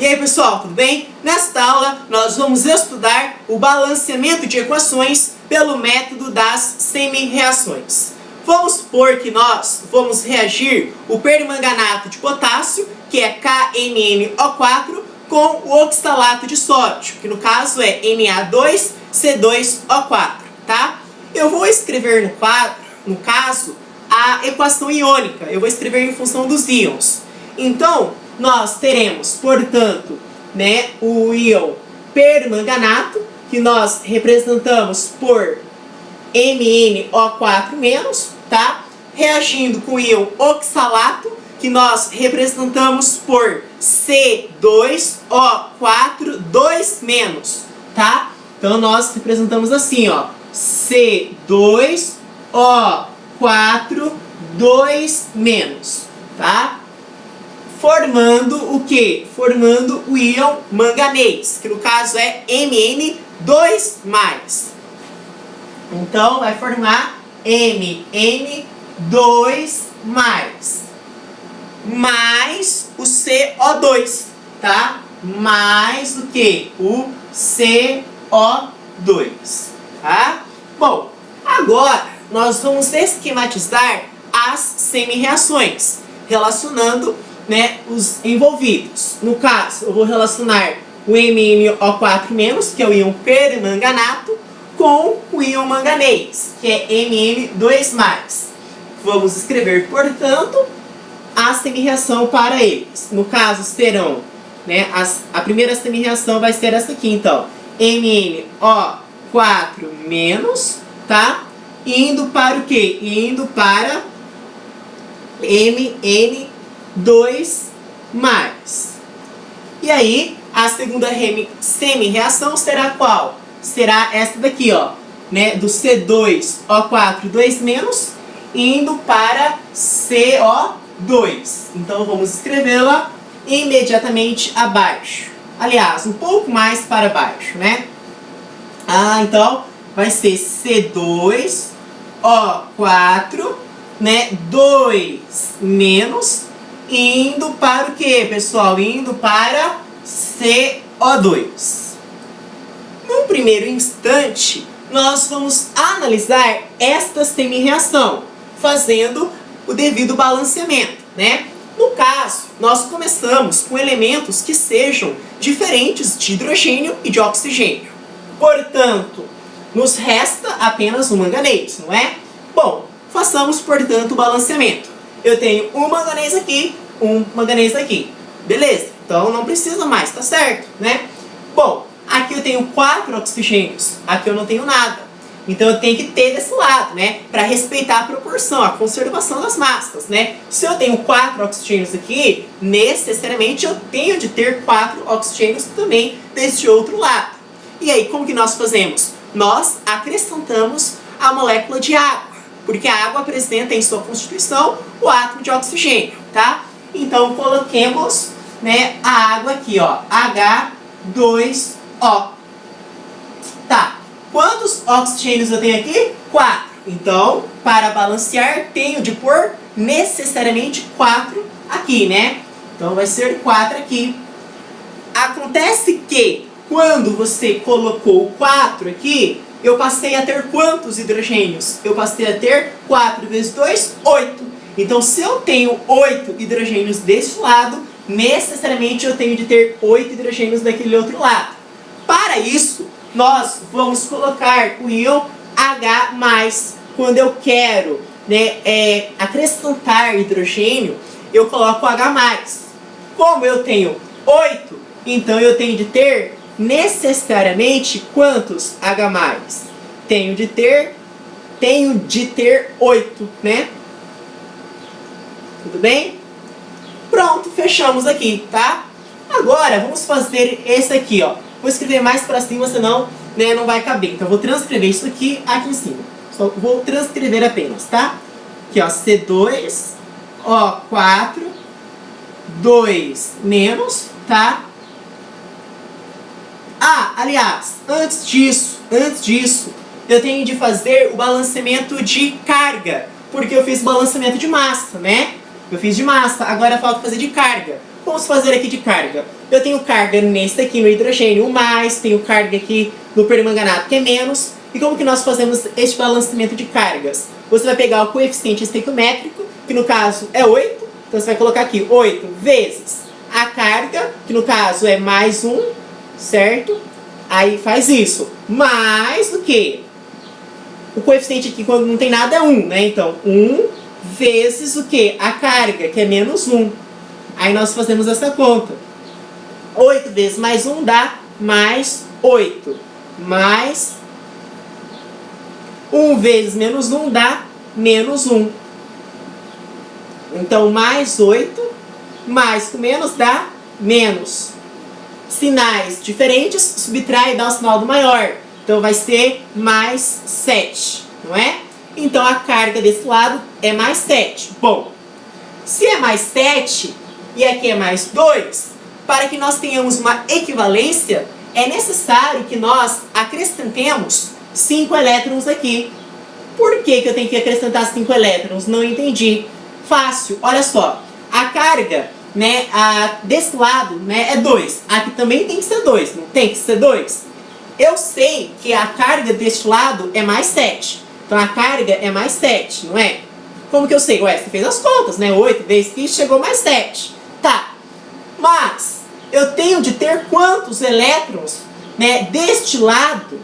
E aí pessoal, tudo bem? Nesta aula nós vamos estudar o balanceamento de equações pelo método das semi-reações. Vamos supor que nós vamos reagir o permanganato de potássio, que é KMnO4, com o oxalato de sódio, que no caso é Na2C2O4, tá? Eu vou escrever no quadro, no caso, a equação iônica. Eu vou escrever em função dos íons. Então, nós teremos, portanto, o íon permanganato, que nós representamos por MnO4-, tá? Reagindo com o íon oxalato, que nós representamos por C2O4-, tá? Então, nós representamos assim, ó, C2O4-, tá? Formando o que? Formando o íon manganês, que no caso é Mn2+. Então, vai formar Mn2+, mais o CO2, tá? Mais o que? O CO2, tá? Bom, agora nós vamos esquematizar as semi-reações, relacionando os envolvidos. No caso, eu vou relacionar o MnO4-, que é o íon permanganato, com o íon manganês, que é Mn2+. Vamos escrever, portanto, a semi-reação para eles. No caso, serão, a primeira semi-reação vai ser essa aqui, então, MnO4-, tá? Indo para o quê? Indo para Mn2+. E aí, a segunda semi-reação será qual? Será essa daqui, ó, do C2O4 2-, indo para CO2. Então, vamos escrevê-la imediatamente abaixo. Aliás, um pouco mais para baixo, então, vai ser C2O4, 2-, indo para o que, pessoal? Indo para CO2. No primeiro instante, nós vamos analisar esta semi-reação, fazendo o devido balanceamento, No caso, nós começamos com elementos que sejam diferentes de hidrogênio e de oxigênio. Portanto, nos resta apenas o manganês, não é? Bom, façamos, portanto, o balanceamento. Eu tenho um manganês aqui, um manganês aqui. Beleza, então não precisa mais, tá certo, Bom, aqui eu tenho 4 oxigênios, aqui eu não tenho nada. Então eu tenho que ter desse lado, para respeitar a proporção, a conservação das massas, Se eu tenho 4 oxigênios aqui, necessariamente eu tenho de ter 4 oxigênios também deste outro lado. E aí, como que nós fazemos? Nós acrescentamos a molécula de água, porque a água apresenta em sua constituição o átomo de oxigênio, tá? Então, coloquemos, a água aqui, ó, H2O. Tá, quantos oxigênios eu tenho aqui? 4. Então, para balancear, tenho de pôr necessariamente 4 aqui, Então, vai ser 4 aqui. Acontece que, quando você colocou 4 aqui, eu passei a ter quantos hidrogênios? Eu passei a ter 4 vezes 2, 8. Então, se eu tenho 8 hidrogênios deste lado, necessariamente eu tenho de ter 8 hidrogênios daquele outro lado. Para isso, nós vamos colocar o íon H+. Quando eu quero acrescentar hidrogênio, eu coloco H+. Como eu tenho 8, então eu tenho de ter necessariamente quantos H+? Tenho de ter 8, Tudo bem? Pronto, fechamos aqui, tá? Agora, vamos fazer esse aqui, ó. Vou escrever mais para cima, senão não vai caber. Então, eu vou transcrever isso aqui em cima. Só vou transcrever apenas, tá? Aqui, ó, C2O4, 2-, tá? Ah, aliás, antes disso, eu tenho de fazer o balanceamento de carga, porque eu fiz balanceamento de massa, Eu fiz de massa, agora falta fazer de carga. Vamos fazer aqui de carga. Eu tenho carga nesse aqui no hidrogênio mais, tenho carga aqui no permanganato que é menos. E como que nós fazemos este balanceamento de cargas? Você vai pegar o coeficiente estequiométrico, que no caso é 8. Então você vai colocar aqui 8 vezes a carga, que no caso é mais 1, certo? Aí faz isso. Mais do que? O coeficiente aqui quando não tem nada é 1, né? Então 1 vezes o que? A carga, que é menos 1. Aí nós fazemos essa conta. 8 vezes mais 1 dá mais 8. Mais 1 vezes menos 1 dá menos 1. Então, mais 8, mais com menos dá menos. Sinais diferentes, subtrai e dá o sinal do maior. Então, vai ser mais 7, não é? Então, a carga desse lado é mais 7. Bom, se é mais 7 e aqui é mais 2, para que nós tenhamos uma equivalência, é necessário que nós acrescentemos 5 elétrons aqui. Por que eu tenho que acrescentar 5 elétrons? Não entendi. Fácil, olha só. A carga, né, desse lado, né, é 2. Aqui também tem que ser 2, não tem que ser 2? Eu sei que a carga deste lado é mais 7. Então a carga é mais 7, não é? Como que eu sei? Ué, você fez as contas, né? 8 vezes que chegou mais 7. Tá. Mas eu tenho de ter quantos elétrons, né, deste lado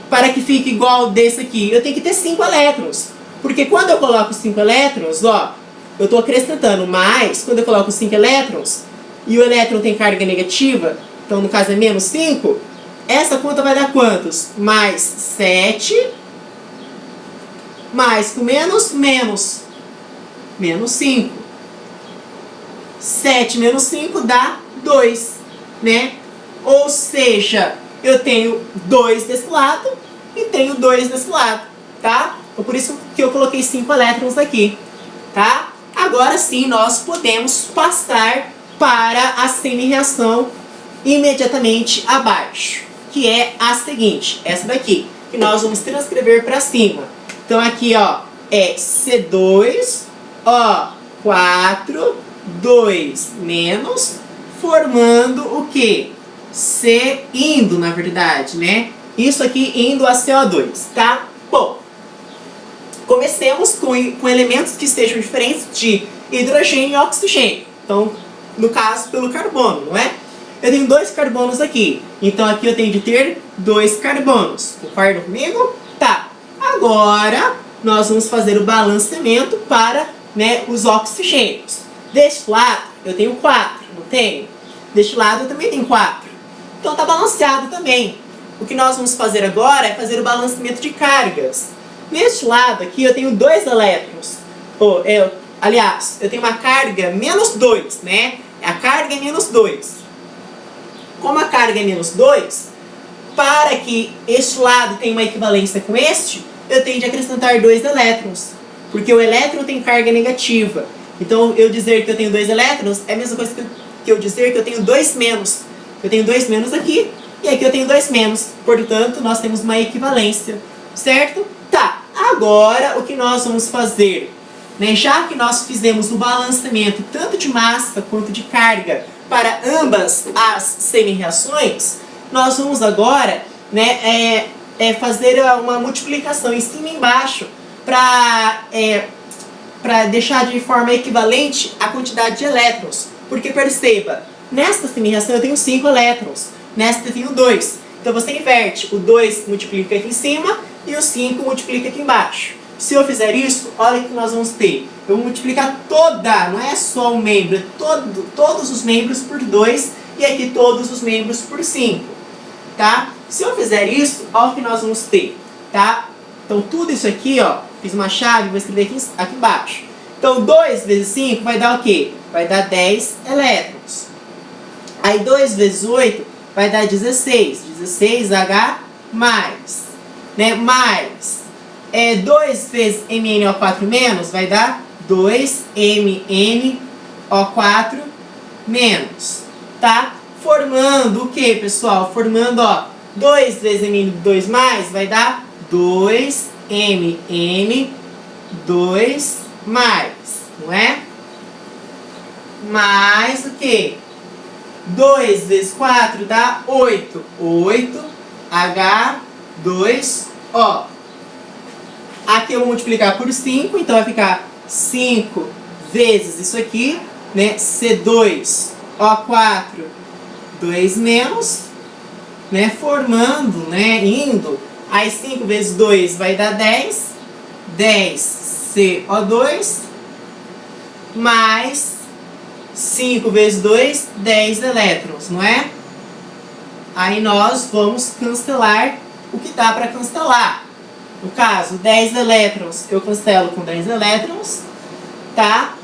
para que fique igual desse aqui? Eu tenho que ter 5 elétrons. Porque quando eu coloco 5 elétrons, ó, eu estou acrescentando mais, quando eu coloco 5 elétrons, e o elétron tem carga negativa, então no caso é menos 5, essa conta vai dar quantos? Mais 7, mais com menos, menos 5. 7 menos 5 dá 2, né? Ou seja, eu tenho 2 desse lado e tenho 2 desse lado, tá? Então, por isso que eu coloquei 5 elétrons aqui, tá? Agora sim, nós podemos passar para a semi-reação imediatamente abaixo, que é a seguinte, essa daqui, que nós vamos transcrever para cima. Então aqui, ó, é C2O4, 2 menos, formando o quê? C indo, na verdade, né? Isso aqui indo a CO2, tá? Bom, comecemos com elementos que estejam diferentes de hidrogênio e oxigênio. Então, no caso, pelo carbono, não é? Eu tenho 2 carbonos aqui. Então, aqui eu tenho de ter 2 carbonos. Concordam comigo? Tá. Agora, nós vamos fazer o balanceamento para, né, os oxigênios. Deste lado, eu tenho 4, não tenho? Deste lado, eu também tenho 4. Então, tá balanceado também. O que nós vamos fazer agora é fazer o balanceamento de cargas. Neste lado aqui eu tenho 2 elétrons. Aliás, eu tenho uma carga menos 2, né? A carga é menos 2. Como a carga é menos 2, para que este lado tenha uma equivalência com este, eu tenho de acrescentar 2 elétrons. Porque o elétron tem carga negativa. Então, eu dizer que eu tenho 2 elétrons é a mesma coisa que eu dizer que eu tenho 2 menos. Eu tenho 2 menos aqui, e aqui eu tenho 2 menos. Portanto, nós temos uma equivalência, certo? Tá, agora o que nós vamos fazer? Né? Já que nós fizemos o balanceamento tanto de massa quanto de carga para ambas as semi-reações, nós vamos agora, né, fazer uma multiplicação em cima e embaixo para deixar de forma equivalente a quantidade de elétrons. Porque perceba, nesta semi-reação eu tenho 5 elétrons, nesta eu tenho 2. Então você inverte, o 2 multiplica aqui em cima e o 5 multiplica aqui embaixo. Se eu fizer isso, olha o que nós vamos ter. Eu vou multiplicar toda, não é só um membro, é todos os membros por 2 e aqui todos os membros por 5. Tá? Se eu fizer isso, olha o que nós vamos ter. Tá? Então tudo isso aqui, ó, fiz uma chave, vou escrever aqui embaixo. Então 2 vezes 5 vai dar o quê? Vai dar 10 elétrons. Aí 2 vezes 8 vai dar 16. 16H mais. Né? Mais 2 vezes MnO4 menos vai dar 2MnO4 menos. Tá? Formando o que, pessoal? Formando, ó, 2 vezes Mn2 mais vai dar 2Mn2 mais, não é? mais o quê? 2 vezes 4 dá 8. 8 H2O. Aqui eu vou multiplicar por 5, então vai ficar 5 vezes isso aqui, né? C2O4, 2 menos, né? Formando, né? Indo. Aí 5 vezes 2 vai dar 10. 10 CO2 mais 5 vezes 2, 10 elétrons, não é? Aí nós vamos cancelar o que dá para cancelar. No caso, 10 elétrons, eu cancelo com 10 elétrons, tá?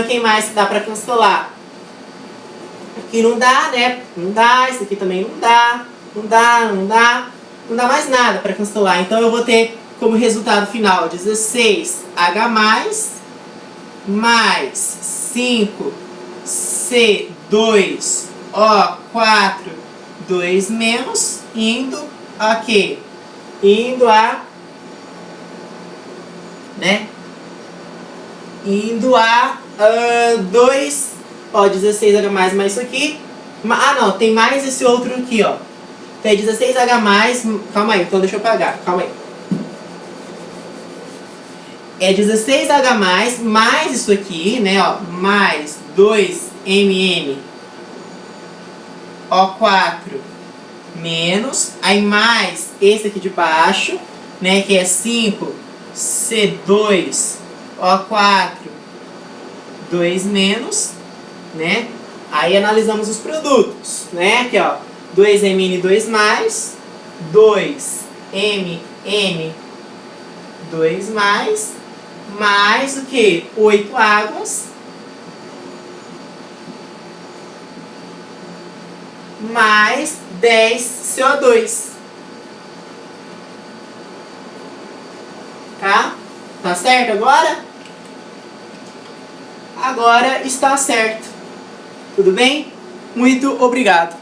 Quem mais dá para cancelar? Aqui não dá, né? Não dá, isso aqui também não dá. Não dá mais nada para cancelar. Então eu vou ter como resultado final 16H+, mais 5C2O4, 2 menos, indo a quê? Indo a, né? Indo a 2, ó, 16H+, mais isso aqui. Ah, não, tem mais esse outro aqui, ó. Tem 16H+, calma aí, então deixa eu apagar, calma aí. É 16H+, mais isso aqui, né, ó, mais 2MnO4 menos, aí mais esse aqui de baixo, né, que é 5C2O4, 2 menos, né, aí analisamos os produtos, né, aqui ó, 2Mn, 2 mais, 2Mn, 2 mais o que? 8 águas, mais 10 CO2. Tá? Tá certo agora? Agora está certo. Tudo bem? Muito obrigado.